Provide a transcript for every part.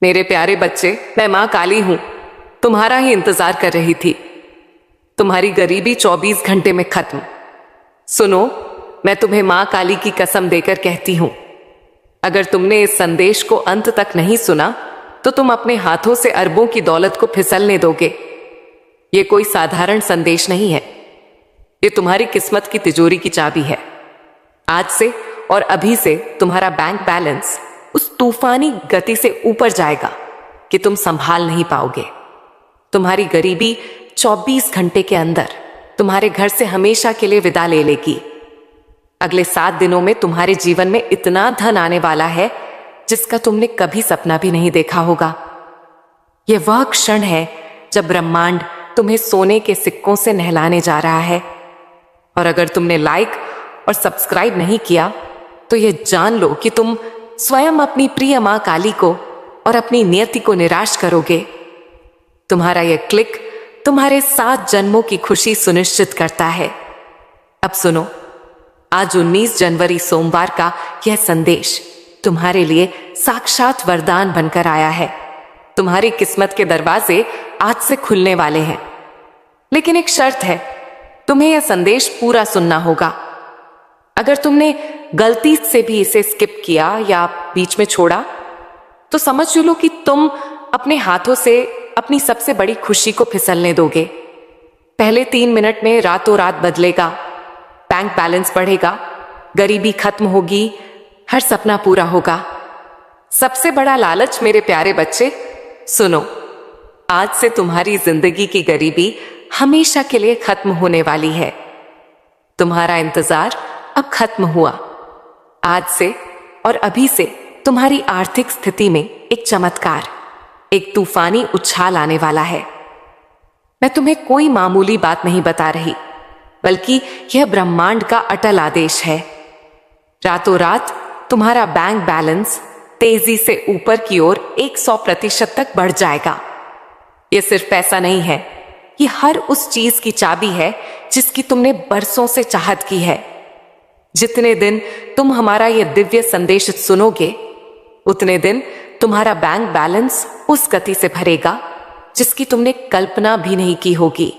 मेरे प्यारे बच्चे, मैं माँ काली हूं। तुम्हारा ही इंतजार कर रही थी। तुम्हारी गरीबी 24 घंटे में खत्म। सुनो, मैं तुम्हें माँ काली की कसम देकर कहती हूं, अगर तुमने इस संदेश को अंत तक नहीं सुना तो तुम अपने हाथों से अरबों की दौलत को फिसलने दोगे। ये कोई साधारण संदेश नहीं है, ये तुम्हारी किस्मत की तिजोरी की चाबी है। आज से और अभी से तुम्हारा बैंक बैलेंस उस तूफानी गति से ऊपर जाएगा कि तुम संभाल नहीं पाओगे। तुम्हारी गरीबी 24 घंटे के अंदर तुम्हारे घर से हमेशा के लिए विदा ले लेगी। अगले 7 दिनों में तुम्हारे जीवन में इतना धन आने वाला है जिसका तुमने कभी सपना भी नहीं देखा होगा। यह वह क्षण है जब ब्रह्मांड तुम्हें सोने के सिक्कों से नहलाने जा रहा है। और अगर तुमने लाइक और सब्सक्राइब नहीं किया तो यह जान लो कि तुम स्वयं अपनी प्रिय मां काली को और अपनी नियति को निराश करोगे। तुम्हारा यह क्लिक तुम्हारे 7 जन्मों की खुशी सुनिश्चित करता है। अब सुनो, आज 19 जनवरी सोमवार का यह संदेश तुम्हारे लिए साक्षात वरदान बनकर आया है। तुम्हारी किस्मत के दरवाजे आज से खुलने वाले हैं, लेकिन एक शर्त है, तुम्हें यह संदेश पूरा सुनना होगा। अगर तुमने गलती से भी इसे स्किप किया या बीच में छोड़ा तो समझ लो कि तुम अपने हाथों से अपनी सबसे बड़ी खुशी को फिसलने दोगे। पहले 3 मिनट में रातों रात बदलेगा, बैंक बैलेंस बढ़ेगा, गरीबी खत्म होगी, हर सपना पूरा होगा। सबसे बड़ा लालच मेरे प्यारे बच्चे, सुनो, आज से तुम्हारी जिंदगी की गरीबी हमेशा के लिए खत्म होने वाली है। तुम्हारा इंतजार अब खत्म हुआ। आज से और अभी से तुम्हारी आर्थिक स्थिति में एक चमत्कार, एक तूफानी उछाल आने वाला है। मैं तुम्हें कोई मामूली बात नहीं बता रही, बल्कि यह ब्रह्मांड का अटल आदेश है। रातों रात तुम्हारा बैंक बैलेंस तेजी से ऊपर की ओर 100% तक बढ़ जाएगा। यह सिर्फ पैसा नहीं है, यह हर उस चीज की चाबी है जिसकी तुमने बरसों से चाहत की है। जितने दिन तुम हमारा यह दिव्य संदेश सुनोगे, उतने दिन तुम्हारा बैंक बैलेंस उस गति से भरेगा जिसकी तुमने कल्पना भी नहीं की होगी।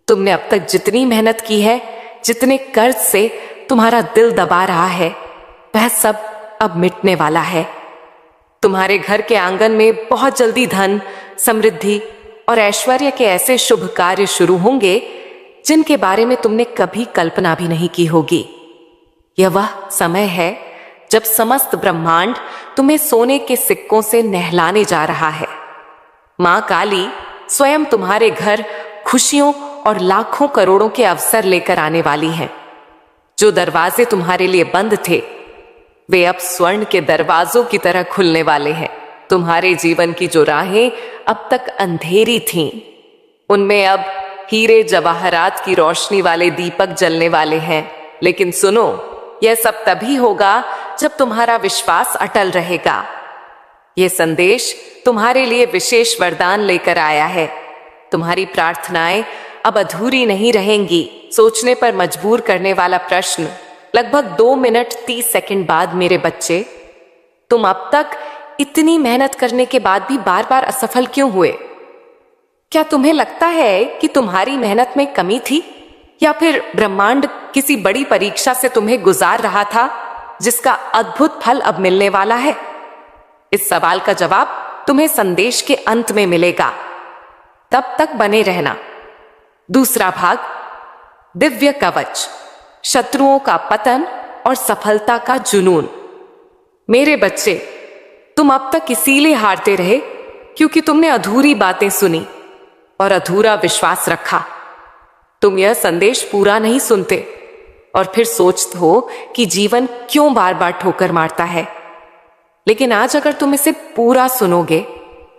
तुमने अब तक जितनी मेहनत की है, जितने कर्ज से तुम्हारा दिल दबा रहा है, वह सब अब मिटने वाला है। तुम्हारे घर के आंगन में बहुत जल्दी धन, समृद्धि और ऐश्वर्य के ऐसे शुभ कार्य शुरू होंगे जिनके बारे में तुमने कभी कल्पना भी नहीं की होगी। यह वह समय है जब समस्त ब्रह्मांड तुम्हें सोने के सिक्कों से नहलाने जा रहा है। मां काली स्वयं तुम्हारे घर खुशियों और लाखों करोड़ों के अवसर लेकर आने वाली हैं। जो दरवाजे तुम्हारे लिए बंद थे, वे अब स्वर्ण के दरवाजों की तरह खुलने वाले हैं। तुम्हारे जीवन की जो राहें अब तक अंधेरी थीं, उनमें अब हीरे जवाहरात की रोशनी वाले दीपक जलने वाले हैं। लेकिन सुनो, यह सब तभी होगा जब तुम्हारा विश्वास अटल रहेगा। यह संदेश तुम्हारे लिए विशेष वरदान लेकर आया है। तुम्हारी प्रार्थनाएं अब अधूरी नहीं रहेंगी। सोचने पर मजबूर करने वाला प्रश्न लगभग 2 मिनट 30 सेकंड बाद, मेरे बच्चे, तुम अब तक इतनी मेहनत करने के बाद भी बार बार असफल क्यों हुए? क्या तुम्हें लगता है कि तुम्हारी मेहनत में कमी थी, या फिर ब्रह्मांड किसी बड़ी परीक्षा से तुम्हें गुजार रहा था जिसका अद्भुत फल अब मिलने वाला है? इस सवाल का जवाब तुम्हें संदेश के अंत में मिलेगा। तब तक बने रहना। दूसरा भाग, दिव्य कवच, शत्रुओं का पतन और सफलता का जुनून। मेरे बच्चे, तुम अब तक इसीलिए हारते रहे क्योंकि तुमने अधूरी बातें सुनी और अधूरा विश्वास रखा। तुम यह संदेश पूरा नहीं सुनते और फिर सोचते हो कि जीवन क्यों बार बार ठोकर मारता है। लेकिन आज अगर तुम इसे पूरा सुनोगे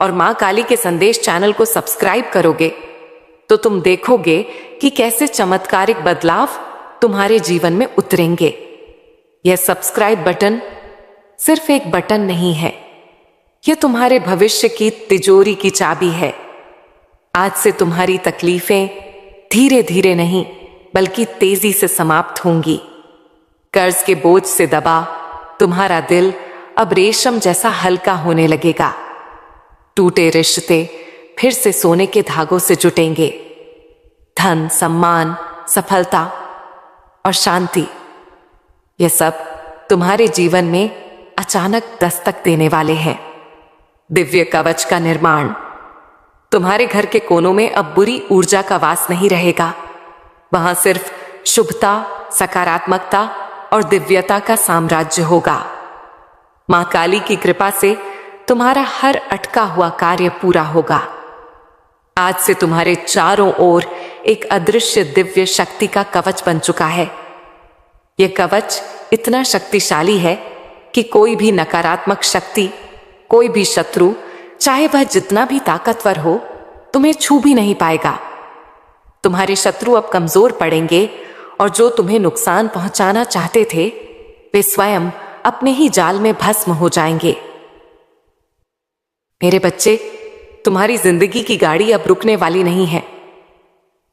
और मां काली के संदेश चैनल को सब्सक्राइब करोगे, तो तुम देखोगे कि कैसे चमत्कारिक बदलाव तुम्हारे जीवन में उतरेंगे। यह सब्सक्राइब बटन सिर्फ एक बटन नहीं है, यह तुम्हारे भविष्य की तिजोरी की चाबी है। आज से तुम्हारी तकलीफें धीरे धीरे नहीं बल्कि तेजी से समाप्त होंगी। कर्ज के बोझ से दबा तुम्हारा दिल अब रेशम जैसा हल्का होने लगेगा। टूटे रिश्ते फिर से सोने के धागों से जुटेंगे। धन, सम्मान, सफलता और शांति, ये सब तुम्हारे जीवन में अचानक दस्तक देने वाले हैं। दिव्य कवच का निर्माण। तुम्हारे घर के कोनों में अब बुरी ऊर्जा का वास नहीं रहेगा। वहां सिर्फ शुभता, सकारात्मकता और दिव्यता का साम्राज्य होगा। मां काली की कृपा से तुम्हारा हर अटका हुआ कार्य पूरा होगा। आज से तुम्हारे चारों ओर एक अदृश्य दिव्य शक्ति का कवच बन चुका है। यह कवच इतना शक्तिशाली है कि कोई भी नकारात्मक शक्ति, कोई भी शत्रु, चाहे वह जितना भी ताकतवर हो, तुम्हें छू भी नहीं पाएगा। तुम्हारे शत्रु अब कमजोर पड़ेंगे और जो तुम्हें नुकसान पहुंचाना चाहते थे, वे स्वयं अपने ही जाल में भस्म हो जाएंगे। मेरे बच्चे, तुम्हारी जिंदगी की गाड़ी अब रुकने वाली नहीं है।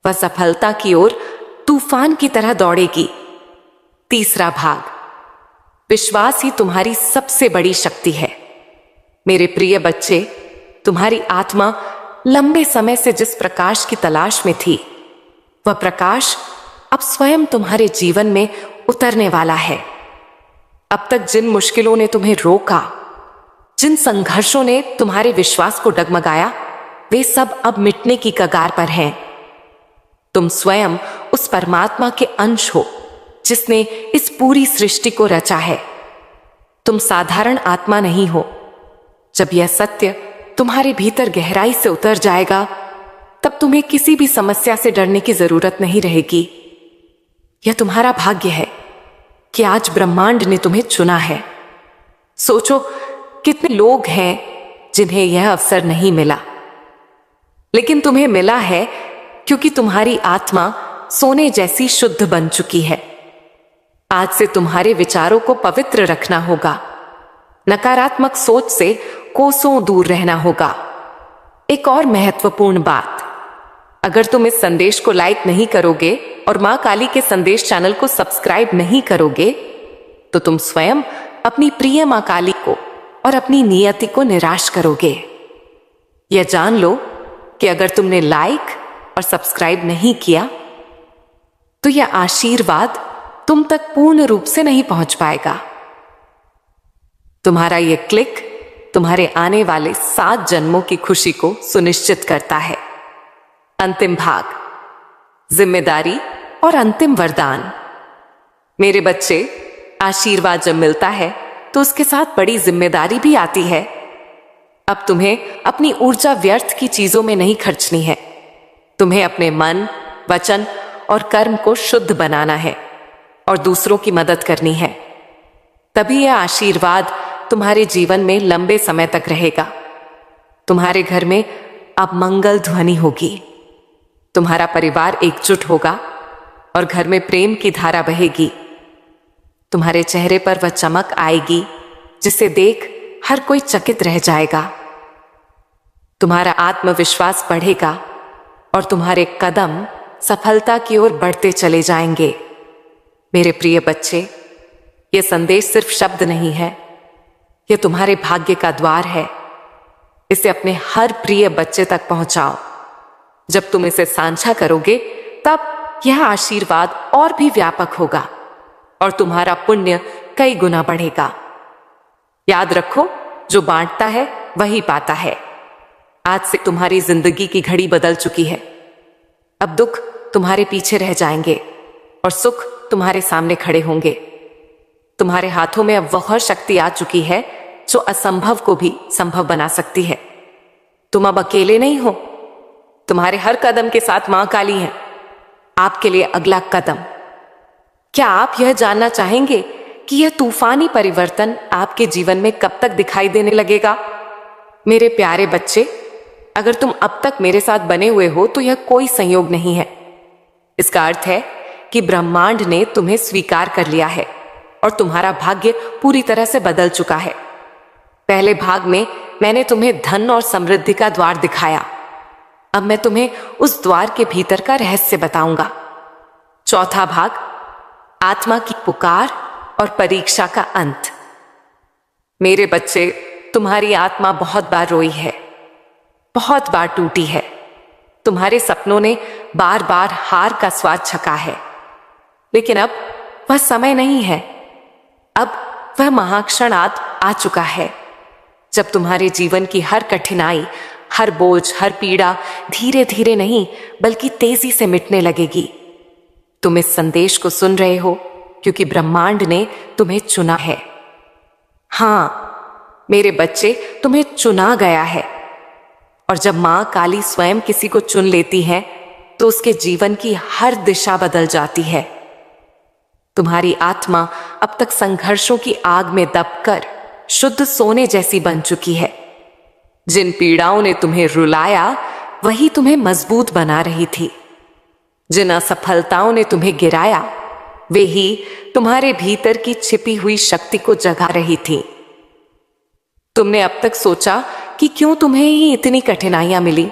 वह सफलता की ओर तूफान की तरह दौड़ेगी। तीसरा भाग, विश्वास ही तुम्हारी सबसे बड़ी शक्ति है। मेरे प्रिय बच्चे, तुम्हारी आत्मा लंबे समय से जिस प्रकाश की तलाश में थी, वह प्रकाश अब स्वयं तुम्हारे जीवन में उतरने वाला है। अब तक जिन मुश्किलों ने तुम्हें रोका, जिन संघर्षों ने तुम्हारे विश्वास को डगमगाया, वे सब अब मिटने की कगार पर हैं। तुम स्वयं उस परमात्मा के अंश हो जिसने इस पूरी सृष्टि को रचा है। तुम साधारण आत्मा नहीं हो। जब यह सत्य तुम्हारे भीतर गहराई से उतर जाएगा, तब तुम्हें किसी भी समस्या से डरने की जरूरत नहीं रहेगी। यह तुम्हारा भाग्य है कि आज ब्रह्मांड ने तुम्हें चुना है। सोचो, कितने लोग हैं जिन्हें यह अवसर नहीं मिला, लेकिन तुम्हें मिला है क्योंकि तुम्हारी आत्मा सोने जैसी शुद्ध बन चुकी है। आज से तुम्हारे विचारों को पवित्र रखना होगा। नकारात्मक सोच से कोसों दूर रहना होगा। एक और महत्वपूर्ण बात, अगर तुम इस संदेश को लाइक नहीं करोगे और मां काली के संदेश चैनल को सब्सक्राइब नहीं करोगे, तो तुम स्वयं अपनी प्रिय मां काली को और अपनी नियति को निराश करोगे। यह जान लो कि अगर तुमने लाइक और सब्सक्राइब नहीं किया, तो यह आशीर्वाद तुम तक पूर्ण रूप से नहीं पहुंच पाएगा। तुम्हारा यह क्लिक तुम्हारे आने वाले 7 जन्मों की खुशी को सुनिश्चित करता है। अंतिम भाग, जिम्मेदारी और अंतिम वरदान। मेरे बच्चे, आशीर्वाद जब मिलता है तो उसके साथ बड़ी जिम्मेदारी भी आती है। अब तुम्हें अपनी ऊर्जा व्यर्थ की चीजों में नहीं खर्चनी है। तुम्हें अपने मन, वचन और कर्म को शुद्ध बनाना है और दूसरों की मदद करनी है। तभी यह आशीर्वाद तुम्हारे जीवन में लंबे समय तक रहेगा। तुम्हारे घर में अब मंगल ध्वनि होगी। तुम्हारा परिवार एकजुट होगा और घर में प्रेम की धारा बहेगी। तुम्हारे चेहरे पर वह चमक आएगी जिसे देख हर कोई चकित रह जाएगा। तुम्हारा आत्मविश्वास बढ़ेगा और तुम्हारे कदम सफलता की ओर बढ़ते चले जाएंगे। मेरे प्रिय बच्चे, यह संदेश सिर्फ शब्द नहीं है, यह तुम्हारे भाग्य का द्वार है। इसे अपने हर प्रिय बच्चे तक पहुंचाओ। जब तुम इसे साझा करोगे, तब यह आशीर्वाद और भी व्यापक होगा और तुम्हारा पुण्य कई गुना बढ़ेगा। याद रखो, जो बांटता है वही पाता है। आज से तुम्हारी जिंदगी की घड़ी बदल चुकी है। अब दुख तुम्हारे पीछे रह जाएंगे और सुख तुम्हारे सामने खड़े होंगे। तुम्हारे हाथों में अब वह शक्ति आ चुकी है जो असंभव को भी संभव बना सकती है। तुम अब अकेले नहीं हो। तुम्हारे हर कदम के साथ मां काली है। आपके लिए अगला कदम। क्या आप यह जानना चाहेंगे कि यह तूफानी परिवर्तन आपके जीवन में कब तक दिखाई देने लगेगा? मेरे प्यारे बच्चे, अगर तुम अब तक मेरे साथ बने हुए हो तो यह कोई संयोग नहीं है। इसका अर्थ है कि ब्रह्मांड ने तुम्हें स्वीकार कर लिया है और तुम्हारा भाग्य पूरी तरह से बदल चुका है। पहले भाग में मैंने तुम्हें धन और समृद्धि का द्वार दिखाया। अब मैं तुम्हें उस द्वार के भीतर का रहस्य बताऊंगा। चौथा भाग, आत्मा की पुकार और परीक्षा का अंत। मेरे बच्चे, तुम्हारी आत्मा बहुत बार रोई है। बहुत बार टूटी है। तुम्हारे सपनों ने बार बार हार का स्वाद चखा है, लेकिन अब वह समय नहीं है। अब वह महाक्षण आ चुका है जब तुम्हारे जीवन की हर कठिनाई, हर बोझ, हर पीड़ा धीरे धीरे नहीं बल्कि तेजी से मिटने लगेगी। तुम इस संदेश को सुन रहे हो क्योंकि ब्रह्मांड ने तुम्हें चुना है। हाँ मेरे बच्चे, तुम्हें चुना गया है। और जब मां काली स्वयं किसी को चुन लेती है तो उसके जीवन की हर दिशा बदल जाती है। तुम्हारी आत्मा अब तक संघर्षों की आग में दबकर शुद्ध सोने जैसी बन चुकी है। जिन पीड़ाओं ने तुम्हें रुलाया वही तुम्हें मजबूत बना रही थी। जिन असफलताओं ने तुम्हें गिराया वे ही तुम्हारे भीतर की छिपी हुई शक्ति को जगा रही थी। तुमने अब तक सोचा कि क्यों तुम्हें ही इतनी कठिनाइयां मिली,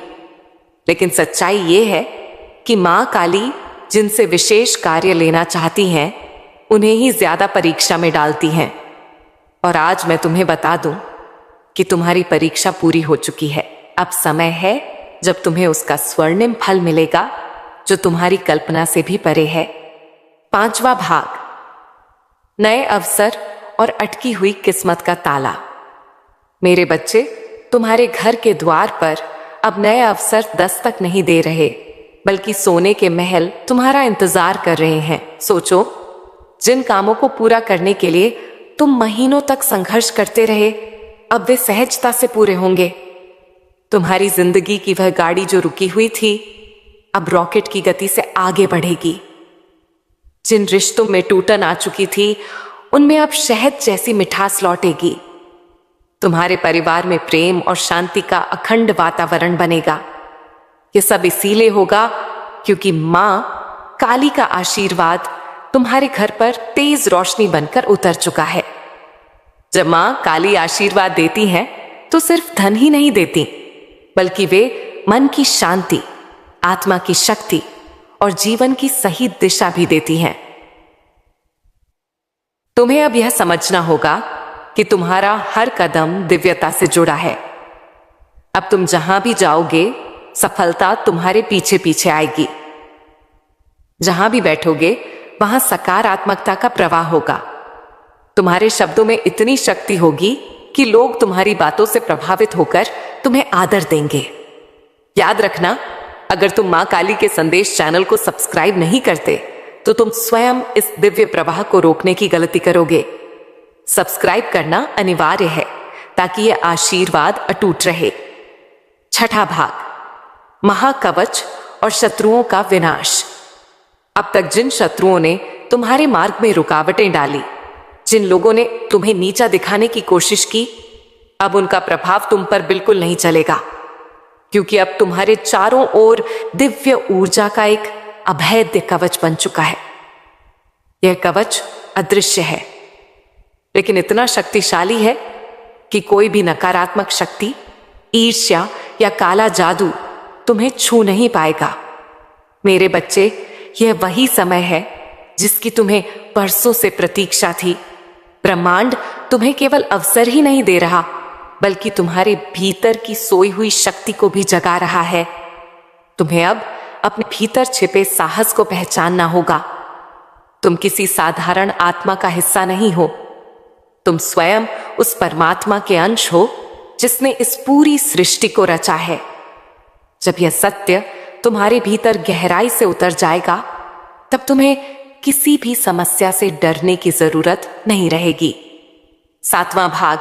लेकिन सच्चाई ये है कि मां काली जिनसे विशेष कार्य लेना चाहती हैं उन्हें ही ज्यादा परीक्षा में डालती हैं। और आज मैं तुम्हें बता दूं कि तुम्हारी परीक्षा पूरी हो चुकी है। अब समय है जब तुम्हें उसका स्वर्णिम फल मिलेगा जो तुम्हारी कल्पना से भी परे है। 5वां भाग, नए अवसर और अटकी हुई किस्मत का ताला। मेरे बच्चे, तुम्हारे घर के द्वार पर अब नए अवसर दस्तक नहीं दे रहे, बल्कि सोने के महल तुम्हारा इंतजार कर रहे हैं। सोचो, जिन कामों को पूरा करने के लिए तुम महीनों तक संघर्ष करते रहे, अब वे सहजता से पूरे होंगे। तुम्हारी जिंदगी की वह गाड़ी जो रुकी हुई थी अब रॉकेट की गति से आगे बढ़ेगी। जिन रिश्तों में टूटन आ चुकी थी उनमें अब शहद जैसी मिठास लौटेगी। तुम्हारे परिवार में प्रेम और शांति का अखंड वातावरण बनेगा। यह सब इसीलिए होगा क्योंकि मां काली का आशीर्वाद तुम्हारे घर पर तेज रोशनी बनकर उतर चुका है। जब मां काली आशीर्वाद देती हैं तो सिर्फ धन ही नहीं देती, बल्कि वे मन की शांति, आत्मा की शक्ति और जीवन की सही दिशा भी देती हैं। तुम्हें अब यह समझना होगा कि तुम्हारा हर कदम दिव्यता से जुड़ा है। अब तुम जहां भी जाओगे सफलता तुम्हारे पीछे पीछे आएगी। जहां भी बैठोगे वहां सकारात्मकता का प्रवाह होगा। तुम्हारे शब्दों में इतनी शक्ति होगी कि लोग तुम्हारी बातों से प्रभावित होकर तुम्हें आदर देंगे। याद रखना, अगर तुम मां काली के संदेश चैनल को सब्सक्राइब नहीं करते तो तुम स्वयं इस दिव्य प्रवाह को रोकने की गलती करोगे। सब्सक्राइब करना अनिवार्य है ताकि यह आशीर्वाद अटूट रहे। 6वां भाग, महाकवच और शत्रुओं का विनाश। अब तक जिन शत्रुओं ने तुम्हारे मार्ग में रुकावटें डाली, जिन लोगों ने तुम्हें नीचा दिखाने की कोशिश की, अब उनका प्रभाव तुम पर बिल्कुल नहीं चलेगा, क्योंकि अब तुम्हारे चारों ओर दिव्य ऊर्जा का एक अभेद्य कवच बन चुका है। यह कवच अदृश्य है, लेकिन इतना शक्तिशाली है कि कोई भी नकारात्मक शक्ति, ईर्ष्या या काला जादू तुम्हें छू नहीं पाएगा। मेरे बच्चे, यह वही समय है जिसकी तुम्हें बरसों से प्रतीक्षा थी। ब्रह्मांड तुम्हें केवल अवसर ही नहीं दे रहा, बल्कि तुम्हारे भीतर की सोई हुई शक्ति को भी जगा रहा है। तुम्हें अब अपने भीतर छिपे साहस को पहचानना होगा। तुम किसी साधारण आत्मा का हिस्सा नहीं हो, तुम स्वयं उस परमात्मा के अंश हो जिसने इस पूरी सृष्टि को रचा है। जब यह सत्य तुम्हारे भीतर गहराई से उतर जाएगा, तब तुम्हें किसी भी समस्या से डरने की जरूरत नहीं रहेगी। 7वां भाग,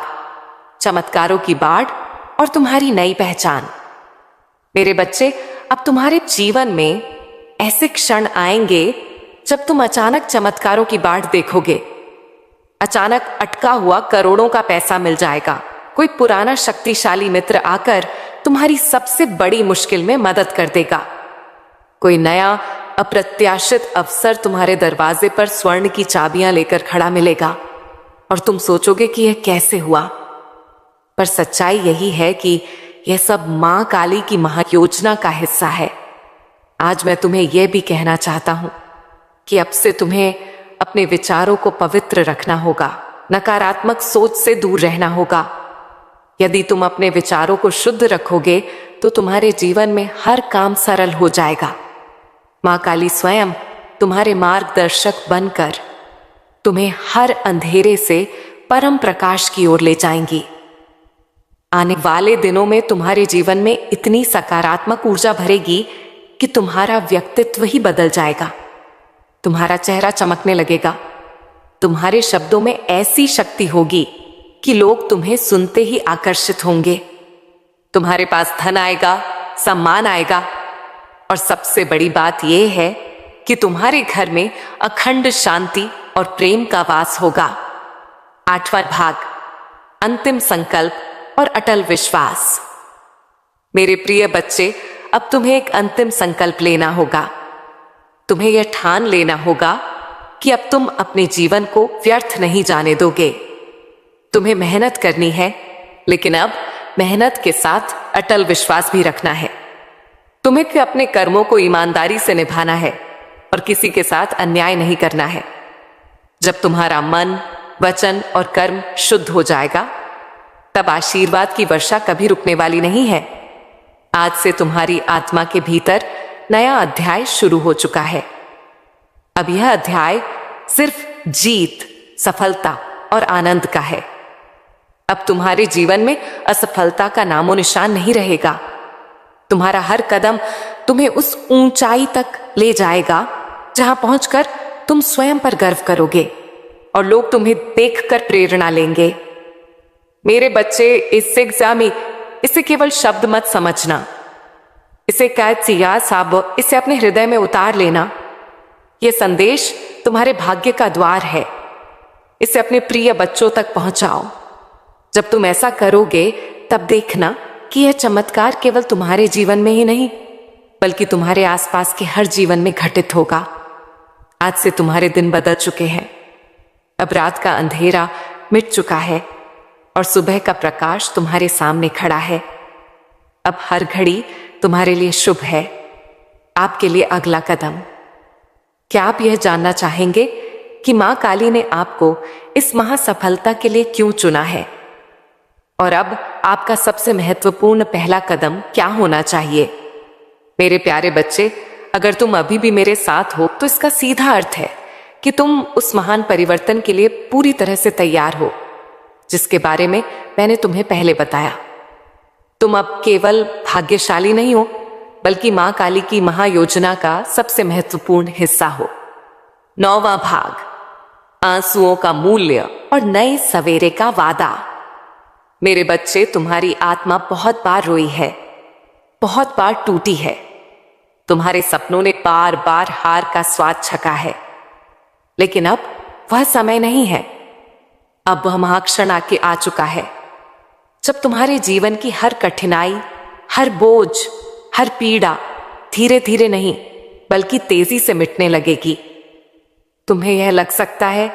चमत्कारों की बाढ़ और तुम्हारी नई पहचान। मेरे बच्चे, अब तुम्हारे जीवन में ऐसे क्षण आएंगे जब तुम अचानक चमत्कारों की बाढ़ देखोगे। अचानक अटका हुआ करोड़ों का पैसा मिल जाएगा। कोई पुराना शक्तिशाली मित्र आकर तुम्हारी सबसे बड़ी मुश्किल में मदद कर देगा। कोई नया अप्रत्याशित अवसर तुम्हारे दरवाजे पर स्वर्ण की चाबियां लेकर खड़ा मिलेगा और तुम सोचोगे कि यह कैसे हुआ। पर सच्चाई यही है कि यह सब मां काली की महायोजना का हिस्सा है। आज मैं तुम्हें यह भी कहना चाहता हूं कि अब से तुम्हें अपने विचारों को पवित्र रखना होगा, नकारात्मक सोच से दूर रहना होगा। यदि तुम अपने विचारों को शुद्ध रखोगे तो तुम्हारे जीवन में हर काम सरल हो जाएगा। माँ काली स्वयं तुम्हारे मार्गदर्शक बनकर तुम्हें हर अंधेरे से परम प्रकाश की ओर ले जाएंगी। आने वाले दिनों में तुम्हारे जीवन में इतनी सकारात्मक ऊर्जा भरेगी कि तुम्हारा व्यक्तित्व ही बदल जाएगा। तुम्हारा चेहरा चमकने लगेगा। तुम्हारे शब्दों में ऐसी शक्ति होगी कि लोग तुम्हें सुनते ही आकर्षित होंगे। तुम्हारे पास धन आएगा, सम्मान आएगा और सबसे बड़ी बात यह है कि तुम्हारे घर में अखंड शांति और प्रेम का वास होगा। 8वां भाग, अंतिम संकल्प और अटल विश्वास। मेरे प्रिय बच्चे, अब तुम्हें एक अंतिम संकल्प लेना होगा। तुम्हें यह ठान लेना होगा कि अब तुम अपने जीवन को व्यर्थ नहीं जाने दोगे। तुम्हें मेहनत करनी है, लेकिन अब मेहनत के साथ अटल विश्वास भी रखना है। तुम्हें अपने कर्मों को ईमानदारी से निभाना है और किसी के साथ अन्याय नहीं करना है। जब तुम्हारा मन, वचन और कर्म शुद्ध हो जाएगा, तब आशीर्वाद की वर्षा कभी रुकने वाली नहीं है। आज से तुम्हारी आत्मा के भीतर नया अध्याय शुरू हो चुका है। अब यह अध्याय सिर्फ जीत, सफलता और आनंद का है। अब तुम्हारे जीवन में असफलता का नामो निशान नहीं रहेगा। तुम्हारा हर कदम तुम्हें उस ऊंचाई तक ले जाएगा जहां पहुंचकर तुम स्वयं पर गर्व करोगे और लोग तुम्हें देखकर प्रेरणा लेंगे। मेरे बच्चे, इससे एग्जामी इसे केवल शब्द मत समझना। इसे कैद सिया साब, इसे अपने हृदय में उतार लेना। यह संदेश तुम्हारे भाग्य का द्वार है। इसे अपने प्रिय बच्चों तक पहुंचाओ। जब तुम ऐसा करोगे, तब देखना कि यह चमत्कार केवल तुम्हारे जीवन में ही नहीं, बल्कि तुम्हारे आसपास के हर जीवन में घटित होगा। आज से तुम्हारे दिन बदल चुके हैं। अब रात का अंधेरा मिट चुका है और सुबह का प्रकाश तुम्हारे सामने खड़ा है। अब हर घड़ी तुम्हारे लिए शुभ है। आपके लिए अगला कदम। क्या आप यह जानना चाहेंगे कि मां काली ने आपको इस महासफलता के लिए क्यों चुना है? और अब आपका सबसे महत्वपूर्ण पहला कदम क्या होना चाहिए? मेरे प्यारे बच्चे, अगर तुम अभी भी मेरे साथ हो तो इसका सीधा अर्थ है कि तुम उस महान परिवर्तन के लिए पूरी तरह से तैयार हो, जिसके बारे में मैंने तुम्हें पहले बताया। तुम अब केवल भाग्यशाली नहीं हो, बल्कि मां काली की महायोजना का सबसे महत्वपूर्ण हिस्सा हो। 9वां भाग, आंसुओं का मूल्य और नए सवेरे का वादा। मेरे बच्चे, तुम्हारी आत्मा बहुत बार रोई है, बहुत बार टूटी है। तुम्हारे सपनों ने बार बार हार का स्वाद छका है, लेकिन अब वह समय नहीं है। अब वह महाक्षण आके आ चुका है, जब तुम्हारे जीवन की हर कठिनाई, हर बोझ, हर पीड़ा धीरे धीरे नहीं, बल्कि तेजी से मिटने लगेगी। तुम्हें यह लग सकता है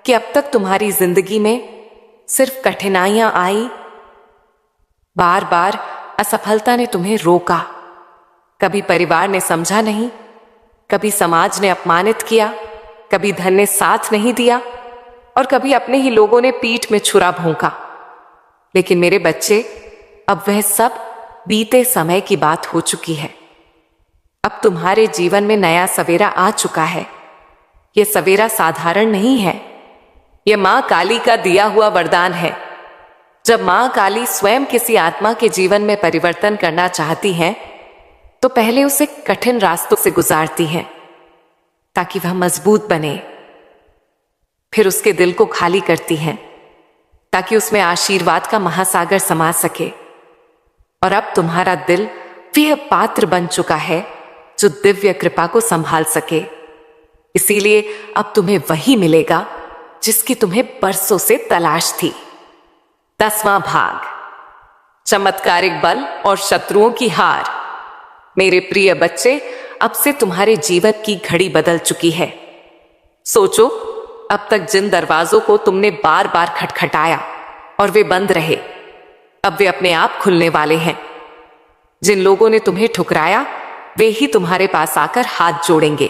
कि अब तक तुम्हारी जिंदगी में सिर्फ कठिनाइयां आई। बार बार असफलता ने तुम्हें रोका। कभी परिवार ने समझा नहीं, कभी समाज ने अपमानित किया, कभी धन ने साथ नहीं दिया और कभी अपने ही लोगों ने पीठ में छुरा भोंका। लेकिन मेरे बच्चे, अब वह सब बीते समय की बात हो चुकी है। अब तुम्हारे जीवन में नया सवेरा आ चुका है। यह सवेरा साधारण नहीं है, यह मां काली का दिया हुआ वरदान है। जब मां काली स्वयं किसी आत्मा के जीवन में परिवर्तन करना चाहती हैं, तो पहले उसे कठिन रास्तों से गुजारती हैं ताकि वह मजबूत बने। फिर उसके दिल को खाली करती हैं ताकि उसमें आशीर्वाद का महासागर समा सके। और अब तुम्हारा दिल वह पात्र बन चुका है जो दिव्य कृपा को संभाल सके। इसीलिए अब तुम्हें वही मिलेगा जिसकी तुम्हें बरसों से तलाश थी। 10वां भाग, चमत्कारिक बल और शत्रुओं की हार। मेरे प्रिय बच्चे, अब से तुम्हारे जीवन की घड़ी बदल चुकी है। सोचो, अब तक जिन दरवाजों को तुमने बार बार खटखटाया और वे बंद रहे, अब वे अपने आप खुलने वाले हैं। जिन लोगों ने तुम्हें ठुकराया, वे ही तुम्हारे पास आकर हाथ जोड़ेंगे।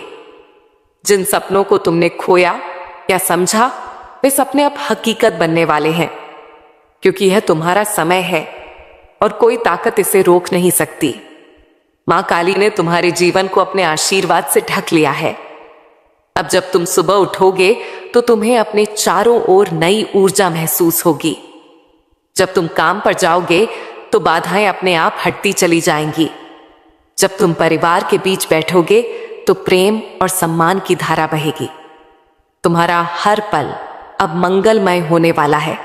जिन सपनों को तुमने खोया या समझा, वे सपने अब हकीकत बनने वाले हैं, क्योंकि यह तुम्हारा समय है और कोई ताकत इसे रोक नहीं सकती। मां काली ने तुम्हारे जीवन को अपने आशीर्वाद से ढक लिया है। अब जब तुम सुबह उठोगे तो तुम्हें अपने चारों ओर नई ऊर्जा महसूस होगी। जब तुम काम पर जाओगे तो बाधाएं अपने आप हटती चली जाएंगी। जब तुम परिवार के बीच बैठोगे तो प्रेम और सम्मान की धारा बहेगी। तुम्हारा हर पल अब मंगलमय होने वाला है।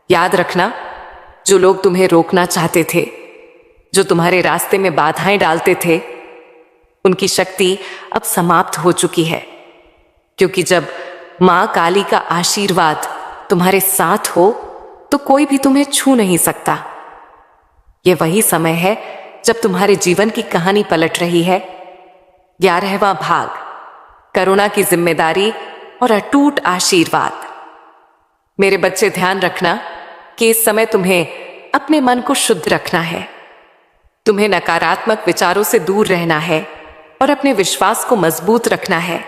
याद रखना, जो लोग तुम्हें रोकना चाहते थे, जो तुम्हारे रास्ते में बाधाएं डालते थे, उनकी शक्ति अब समाप्त हो चुकी है, क्योंकि जब मां काली का आशीर्वाद तुम्हारे साथ हो तो कोई भी तुम्हें छू नहीं सकता। यह वही समय है जब तुम्हारे जीवन की कहानी पलट रही है। 11वां भाग, करुणा की जिम्मेदारी और अटूट आशीर्वाद। मेरे बच्चे, ध्यान रखना कि इस समय तुम्हें अपने मन को शुद्ध रखना है। तुम्हें नकारात्मक विचारों से दूर रहना है और अपने विश्वास को मजबूत रखना है।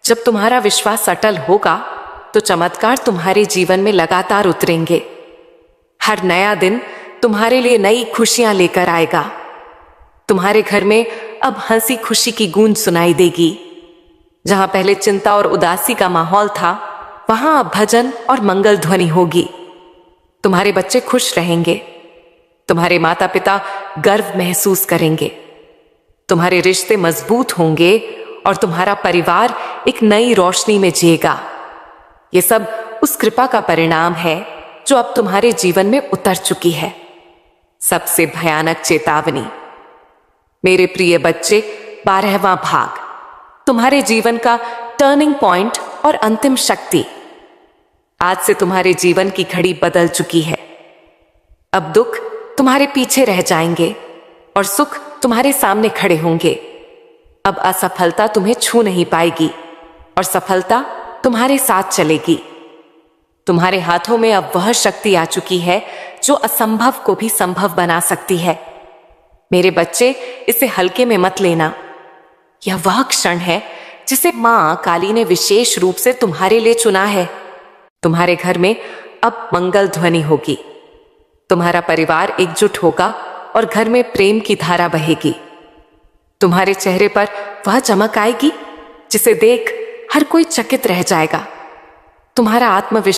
जब तुम्हारा विश्वास अटल होगा तो चमत्कार तुम्हारे जीवन में लगातार उतरेंगे। हर नया दिन तुम्हारे लिए नई खुशियां लेकर आएगा। तुम्हारे घर में अब हंसी खुशी की गूंज सुनाई देगी। जहां पहले चिंता और उदासी का माहौल था, वहां अब भजन और मंगल ध्वनि होगी। तुम्हारे बच्चे खुश रहेंगे। तुम्हारे माता पिता गर्व महसूस करेंगे। तुम्हारे रिश्ते मजबूत होंगे और तुम्हारा परिवार एक नई रोशनी में जिएगा। ये सब उस कृपा का परिणाम है जो अब तुम्हारे जीवन में उतर चुकी है। सबसे भयानक चेतावनी। मेरे प्रिय बच्चे, 12वां भाग, तुम्हारे जीवन का टर्निंग पॉइंट और अंतिम शक्ति। आज से तुम्हारे जीवन की घड़ी बदल चुकी है। अब दुख तुम्हारे पीछे रह जाएंगे और सुख तुम्हारे सामने खड़े होंगे। अब असफलता तुम्हें छू नहीं पाएगी और सफलता तुम्हारे साथ चलेगी। तुम्हारे हाथों में अब वह शक्ति आ चुकी है जो असंभव को भी संभव बना सकती है। मेरे बच्चे, इसे हल्के में मत लेना। यह वह क्षण है जिसे मां काली ने विशेष रूप से तुम्हारे लिए चुना है। तुम्हारे घर में अब मंगल ध्वनि होगी। तुम्हारा परिवार एकजुट होगा और घर में प्रेम की धारा बहेगी। तुम्हारे चेहरे पर वह चमक आएगी जिसे देख हर कोई चकित रह जाएगा। तुम्हारा आत्मविश्वास